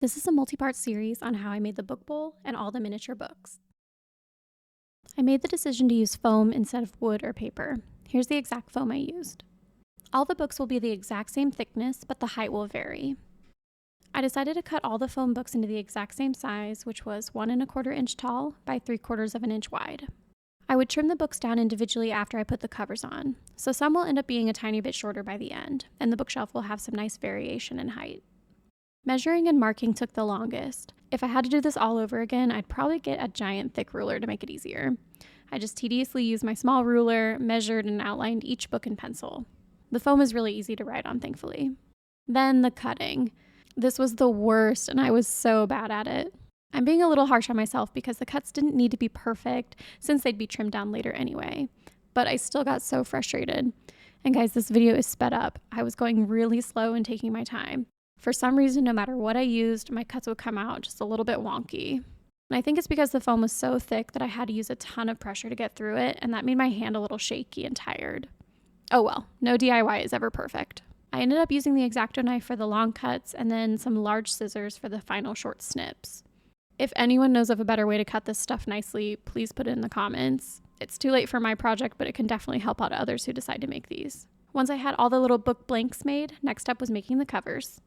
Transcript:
This is a multi-part series on how I made the book bowl and all the miniature books. I made the decision to use foam instead of wood or paper. Here's the exact foam I used. All the books will be the exact same thickness, but the height will vary. I decided to cut all the foam books into the exact same size, which was 1¼ inch tall by 3/4 of an inch wide. I would trim the books down individually after I put the covers on, so some will end up being a tiny bit shorter by the end, and the bookshelf will have some nice variation in height. Measuring and marking took the longest. If I had to do this all over again, I'd probably get a giant thick ruler to make it easier. I just tediously used my small ruler, measured and outlined each book in pencil. The foam is really easy to write on, thankfully. Then the cutting. This was the worst, and I was so bad at it. I'm being a little harsh on myself because the cuts didn't need to be perfect since they'd be trimmed down later anyway. But I still got so frustrated. And guys, this video is sped up. I was going really slow and taking my time. For some reason, no matter what I used, my cuts would come out just a little bit wonky. And I think it's because the foam was so thick that I had to use a ton of pressure to get through it, and that made my hand a little shaky and tired. Oh well, no DIY is ever perfect. I ended up using the X-Acto knife for the long cuts and then some large scissors for the final short snips. If anyone knows of a better way to cut this stuff nicely, please put it in the comments. It's too late for my project, but it can definitely help out others who decide to make these. Once I had all the little book blanks made, next up was making the covers.